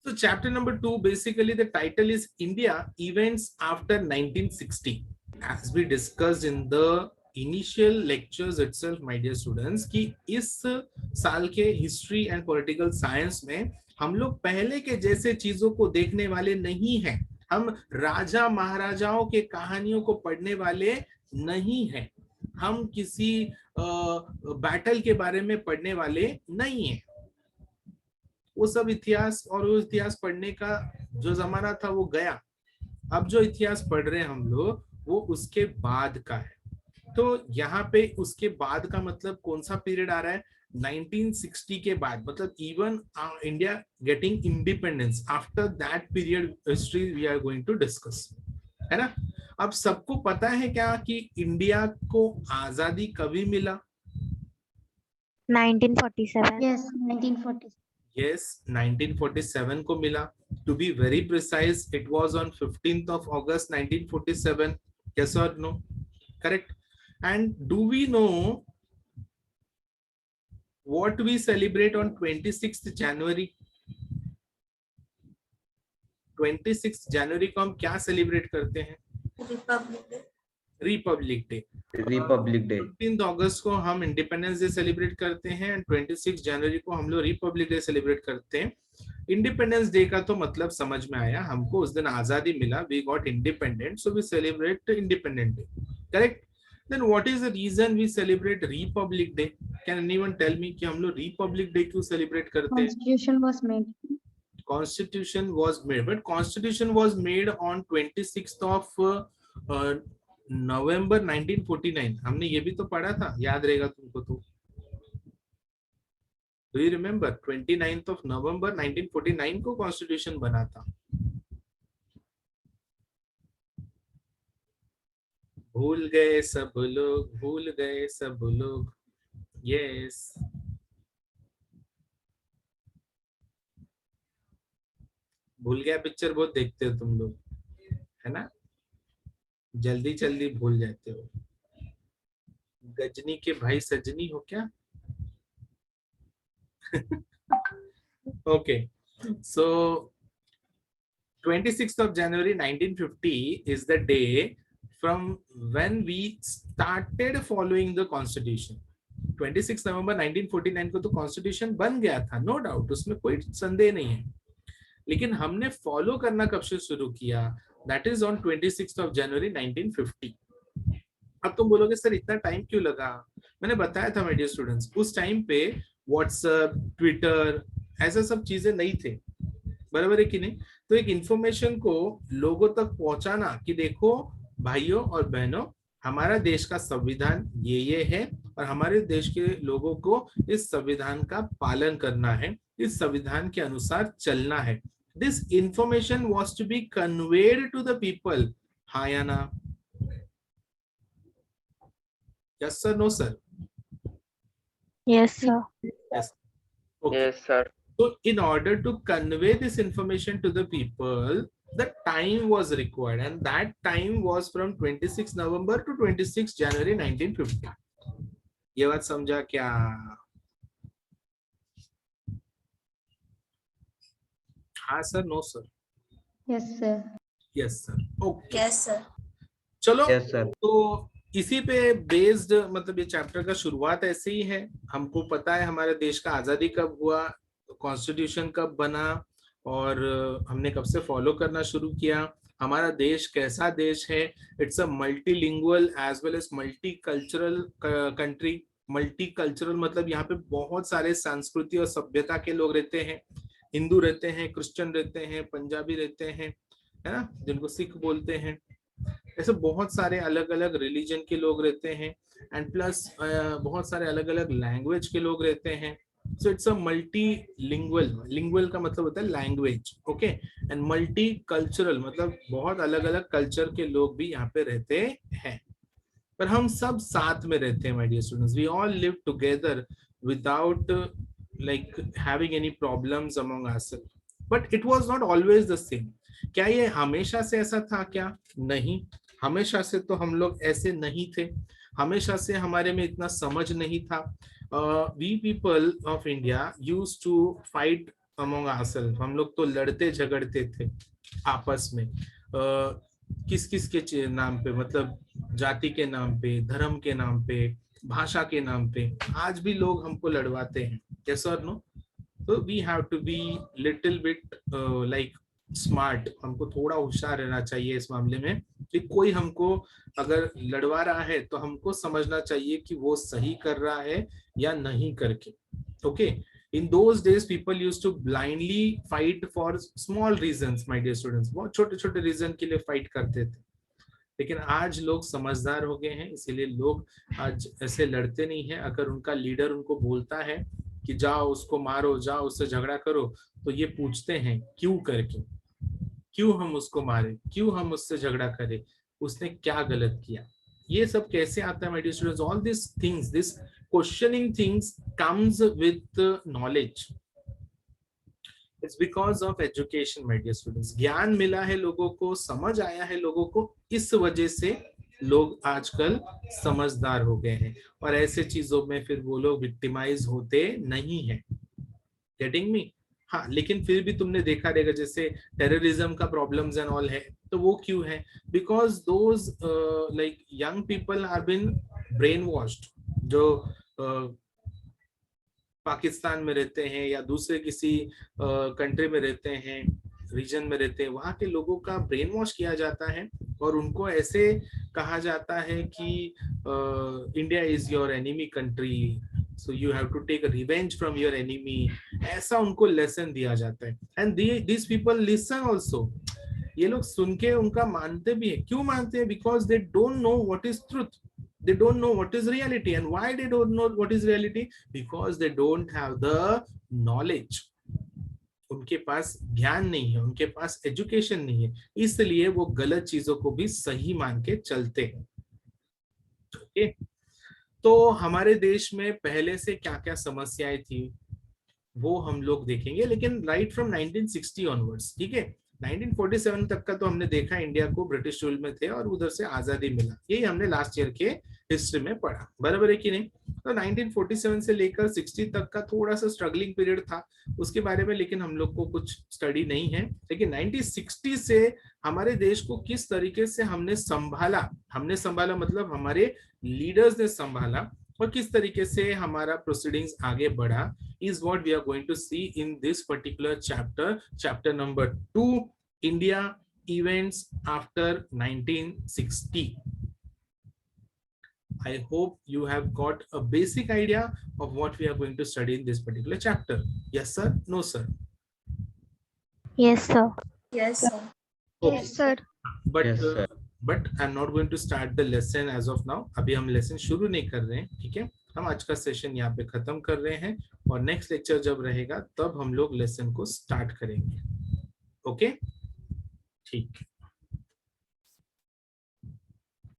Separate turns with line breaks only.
So chapter number 2, basically the title is India Events After 1960. As we discussed in the initial lectures itself, my dear students, कि इस साल के history and political science में हम लोग पहले के जैसे चीजों को देखने वाले नहीं हैं. हम राजा महाराजाओं के कहानियों को पढ़ने वाले नहीं हैं. हम किसी बैटल के बारे में पढ़ने वाले नहीं हैं. वो सब इतिहास और वो इतिहास पढ़ने का जो जमाना था वो गया. अब जो इतिहास पढ़ रहे हैं हम लोग वो उसके बाद का है. तो यहाँ पे उसके बाद का मतलब कौन सा पीरियड आ रहा है? 1960 के बाद, मतलब even India getting independence, after that period history we are going to discuss, है ना. अब सबको पता है क्या कि इंडिया को आजादी कभी मिला?
1947.
Yes, 1947.
Yes, 1947 को मिला. To be very precise, it was on 15th of August 1947. Yes or no? Correct. And do we know what we celebrate on 26th January? 26th January को हम क्या सेलिब्रेट करते हैं? Republic day.
Republic day.
15 अगस्त को हम independence day celebrate करते हैं and 26 जनवरी को हम लोग रिपब्लिक डे सेलिब्रेट करते हैं. इंडिपेंडेंस डे का तो मतलब समझ में आया हमको. उस दिन आजादी मिला, we got independent, so we celebrate independent day. Correct. Then what is the reason we celebrate republic day? Can anyone tell me कि हम लोग रिपब्लिक डे क्यों सेलिब्रेट करते हैं?
Constitution was made.
Constitution was made, but Constitution was made on 26th of नवंबर 1949. हमने ये भी तो पढ़ा था, याद रहेगा तुमको तो. Do you remember 29th of November 1949 को कॉन्स्टिट्यूशन बना था. भूल गए सब लोग, भूल गए सब लोग. यस. भूल गया पिक्चर बहुत देखते हो तुम लोग, है ना. जल्दी जल्दी भूल जाते हो. गजनी के भाई सजनी हो क्या? Okay, so 26th of January 1950 is the day from when we started following the constitution. 26 नवंबर 1949 को तो कॉन्स्टिट्यूशन बन गया था, नो डाउट, उसमें कोई संदेह नहीं है. लेकिन हमने फॉलो करना कब से शुरू किया? That is on 26th of January 1950. अब तुम बोलोगे सर इतना टाइम क्यों लगा? मैंने बताया था माय डियर स्टूडेंट्स, उस टाइम पे व्हाट्सएप, ट्विटर, ऐसा सब चीजें नहीं थे, बराबर है कि नहीं. तो एक इंफॉर्मेशन को लोगों तक पहुंचाना कि देखो भाइयों और बहनों, हमारा देश का संविधान ये है और हमारे देश के लोगों को इस संविधान का पालन करना है, इस संविधान के अनुसार चलना है. This information was to be conveyed to the people. हाँ या ना? Yes sir, no sir?
Yes, sir.
Yes. Okay.
Yes, sir.
So in order to convey this information to the people, the time was required, and that time was from 26 November to 26 January 1950. ये बात समझा क्या? हाँ sir, no sir?
Yes, sir.
Yes sir. Okay.
Yes, sir.
चलो.
Yes, sir.
तो इसी पे based, मतलब ये चैप्टर का शुरुआत ऐसे ही है. हमको पता है हमारे देश का आजादी कब हुआ, कॉन्स्टिट्यूशन कब बना, और हमने कब से फॉलो करना शुरू किया. हमारा देश कैसा देश है? It's a multilingual as well as multi cultural country. Multi cultural मतलब यहाँ पे बहुत सारे संस्कृति और सभ्यता के लोग रहते हैं. हिंदू रहते हैं, क्रिश्चियन रहते हैं, पंजाबी रहते हैं, है ना, जिनको सिख बोलते हैं. ऐसे बहुत सारे अलग अलग रिलीजन के लोग रहते हैं, एंड प्लस बहुत सारे अलग अलग लैंग्वेज के लोग रहते हैं. So it's a multi lingual. Lingual का मतलब होता है language, okay. And multi cultural मतलब बहुत अलग अलग कल्चर के लोग भी यहाँ पे रहते हैं, पर हम सब साथ में रहते हैं my dear students. We all live together without like having any problems among ourselves. But it was not always the same. क्या ये हमेशा से ऐसा था क्या? नहीं, हमेशा से तो हम लोग ऐसे नहीं थे. हमेशा से हमारे में इतना समझ नहीं था. We people of India used to fight among ourselves, हम लोग तो लड़ते झगड़ते थे आपस में, किस किस के नाम पे, मतलब जाति के नाम पे, धर्म के नाम पे, भाषा के नाम पे, आज भी लोग हमको लड़वाते हैं. Yes or no? So we have to be little bit like smart. हमको थोड़ा होशियार रहना चाहिए इस मामले में कि कोई हमको अगर लड़वा रहा है तो हमको समझना चाहिए कि वो सही कर रहा है या नहीं करके. Okay. In those days people used to blindly fight for small reasons, my dear students. बहुत छोटे छोटे रीजन के लिए फाइट करते थे, लेकिन आज लोग समझदार हो गए हैं, इसीलिए लोग आज ऐसे लड़ते नहीं हैं. अगर उनका लीडर उनको बोलता है कि जाओ उसको मारो, जाओ उससे झगड़ा करो, तो ये पूछते हैं क्यों करके, क्यों हम उसको मारे, क्यों हम उससे झगड़ा करें, उसने क्या गलत किया. ये सब कैसे आता है, my dear students? All this things, this questioning things comes with knowledge. It's because of education, my dear students. ज्ञान मिला है लोगों को, समझ आया है लोगों को, इस वजह से लोग आजकल समझदार हो गए हैं और ऐसे चीजों में फिर वो लोग विक्टिमाइज होते नहीं है. Getting me? हाँ, लेकिन फिर भी तुमने देखा रहेगा जैसे टेररिज्म का प्रॉब्लम्स एंड ऑल है, तो वो क्यों है? Because those like young people are been brain washed. जो पाकिस्तान में रहते हैं या दूसरे किसी कंट्री में रहते हैं, रीजन में रहते हैं, वहां के लोगों का ब्रेन वॉश किया जाता है और उनको ऐसे कहा जाता है कि India is your enemy country, so you have to take revenge from your enemy. ऐसा उनको लेसन दिया जाता है. And this people listen also. ये लोग सुन के उनका मानते भी है. क्यों मानते हैं? Because they don't know what is truth. They don't know what is reality. And why they don't know what is reality? Because they don't have the knowledge. उनके पास ज्ञान नहीं है, उनके पास एजुकेशन नहीं है, इसलिए वो गलत चीजों को भी सही मान के चलते हैं. ओके, तो हमारे देश में पहले से क्या क्या समस्याएं थी वो हम लोग देखेंगे, लेकिन राइट फ्रॉम 1960 ऑनवर्ड्स. ठीक है, 1947 तक का तो हमने देखा इंडिया को ब्रिटिश रूल में थे और उधर से आजादी मिला. यही हमने लास्ट ईयर के हिस्ट्री में पढ़ा, बराबर है कि नहीं? तो 1947 से लेकर 60 तक का थोड़ा सा स्ट्रगलिंग पीरियड था, उसके बारे में लेकिन हम लोग को कुछ स्टडी नहीं है. लेकिन 1960 से हमारे देश को किस तरीके से हमने संभाला मतलब हमारे लीडर्स ने संभाला और किस तरीके से हमारा प्रोसीडिंग्स आगे बढ़ा, is what we are going to see in this particular chapter number 2, India events after 1960. I hope you have got a basic idea of what we are going to study in this particular chapter. Yes sir? No sir?
Yes, sir.
Yes, sir.
Okay.
Yes, sir.
But
Yes, sir.
but I'm not going to start the lesson as of now. अभी हम lesson शुरू नहीं कर रहे हैं. ठीक है, हम आज का सेशन यहाँ पे खत्म कर रहे हैं और नेक्स्ट लेक्चर जब रहेगा तब हम लोग लेसन को स्टार्ट करेंगे. ओके, ठीक.